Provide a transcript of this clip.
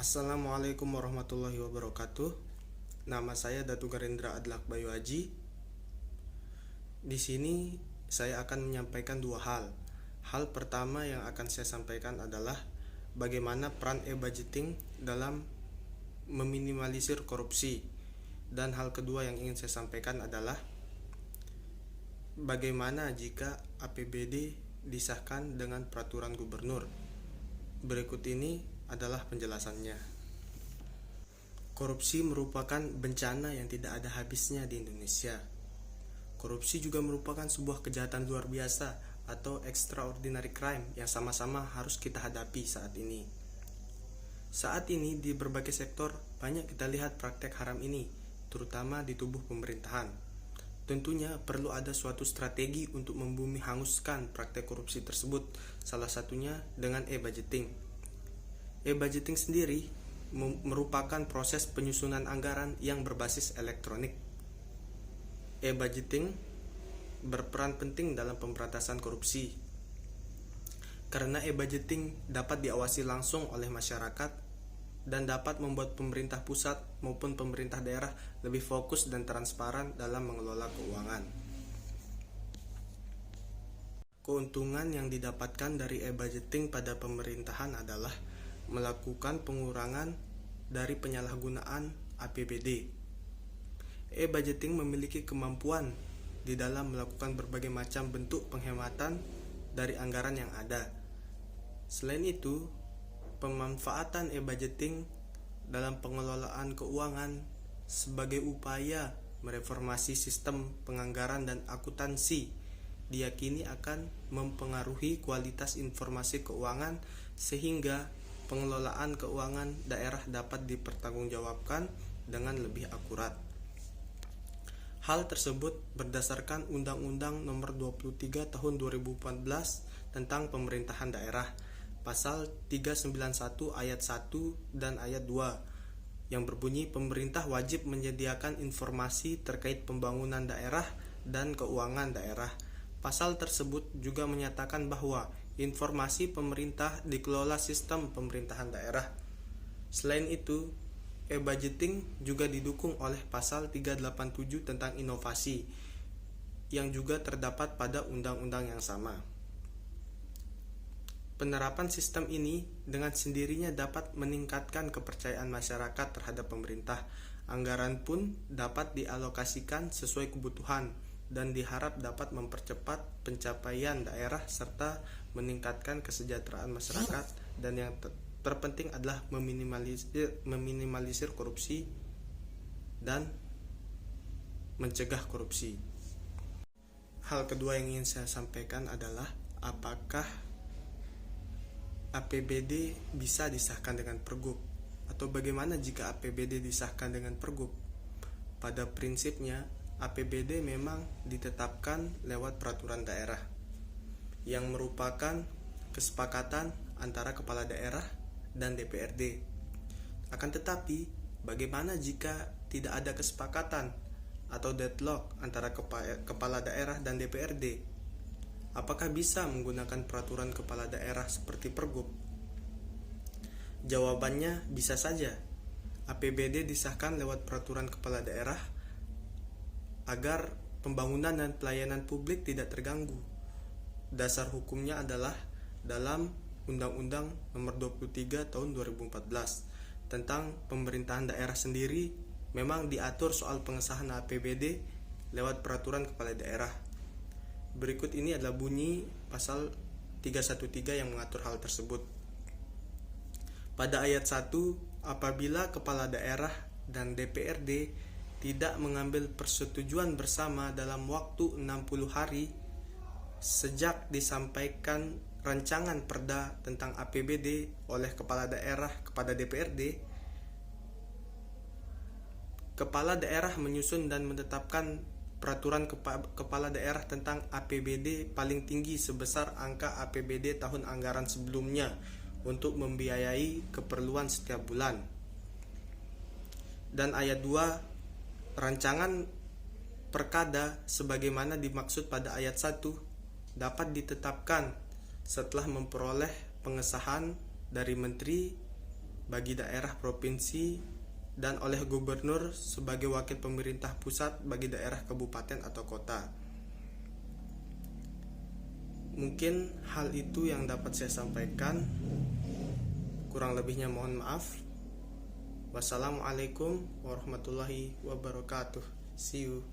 Assalamualaikum warahmatullahi wabarakatuh. Nama saya Datu Garendra Adlak Bayu Haji. Di sini saya akan menyampaikan dua hal. Hal pertama yang akan saya sampaikan adalah bagaimana peran e-budgeting dalam meminimalisir korupsi. Dan hal kedua yang ingin saya sampaikan adalah bagaimana jika APBD disahkan dengan peraturan gubernur. Berikut ini adalah penjelasannya. Korupsi merupakan bencana yang tidak ada habisnya di Indonesia. Korupsi juga merupakan sebuah kejahatan luar biasa atau extraordinary crime yang sama-sama harus kita hadapi saat ini. Saat ini di berbagai sektor banyak kita lihat praktek haram ini, terutama di tubuh pemerintahan. Tentunya perlu ada suatu strategi untuk membumi hanguskan praktek korupsi tersebut, salah satunya dengan e-budgeting. E-budgeting sendiri merupakan proses penyusunan anggaran yang berbasis elektronik. E-budgeting berperan penting dalam pemberantasan korupsi. Karena e-budgeting dapat diawasi langsung oleh masyarakat dan dapat membuat pemerintah pusat maupun pemerintah daerah lebih fokus dan transparan dalam mengelola keuangan. Keuntungan yang didapatkan dari e-budgeting pada pemerintahan adalah melakukan pengurangan dari penyalahgunaan APBD. E-budgeting memiliki kemampuan di dalam melakukan berbagai macam bentuk penghematan dari anggaran yang ada. Selain itu, pemanfaatan e-budgeting dalam pengelolaan keuangan sebagai upaya mereformasi sistem penganggaran dan akuntansi diyakini akan mempengaruhi kualitas informasi keuangan sehingga pengelolaan keuangan daerah dapat dipertanggungjawabkan dengan lebih akurat. Hal tersebut berdasarkan Undang-Undang Nomor 23 Tahun 2014 tentang Pemerintahan Daerah, Pasal 391 Ayat 1 dan Ayat 2, yang berbunyi pemerintah wajib menyediakan informasi terkait pembangunan daerah dan keuangan daerah. Pasal tersebut juga menyatakan bahwa informasi pemerintah dikelola sistem pemerintahan daerah. Selain itu, e-budgeting juga didukung oleh pasal 387 tentang inovasi yang juga terdapat pada undang-undang yang sama. Penerapan sistem ini dengan sendirinya dapat meningkatkan kepercayaan masyarakat terhadap pemerintah. Anggaran pun dapat dialokasikan sesuai kebutuhan dan diharap dapat mempercepat pencapaian daerah serta meningkatkan kesejahteraan masyarakat, dan yang terpenting adalah meminimalisir korupsi dan mencegah korupsi. Hal kedua yang ingin saya sampaikan adalah apakah APBD bisa disahkan dengan Pergub atau bagaimana jika APBD disahkan dengan Pergub. Pada prinsipnya APBD memang ditetapkan lewat peraturan daerah yang merupakan kesepakatan antara kepala daerah dan DPRD. Akan tetapi, bagaimana jika tidak ada kesepakatan atau deadlock antara kepala daerah dan DPRD? Apakah bisa menggunakan peraturan kepala daerah seperti Pergub? Jawabannya bisa saja. APBD disahkan lewat peraturan kepala daerah agar pembangunan dan pelayanan publik tidak terganggu. Dasar hukumnya adalah dalam Undang-Undang Nomor 23 Tahun 2014 tentang pemerintahan daerah sendiri memang diatur soal pengesahan APBD lewat peraturan kepala daerah. Berikut ini adalah bunyi pasal 313 yang mengatur hal tersebut. Pada ayat 1, apabila kepala daerah dan DPRD tidak mengambil persetujuan bersama dalam waktu 60 hari sejak disampaikan rancangan perda tentang APBD oleh kepala daerah kepada DPRD, kepala daerah menyusun dan menetapkan peraturan kepala daerah tentang APBD paling tinggi sebesar angka APBD tahun anggaran sebelumnya untuk membiayai keperluan setiap bulan. Dan ayat 2, rancangan perkada sebagaimana dimaksud pada ayat 1 dapat ditetapkan setelah memperoleh pengesahan dari Menteri bagi daerah provinsi dan oleh gubernur sebagai wakil pemerintah pusat bagi daerah kabupaten atau kota. Mungkin hal itu yang dapat saya sampaikan. Kurang lebihnya mohon maaf. Wassalamualaikum warahmatullahi wabarakatuh. See you.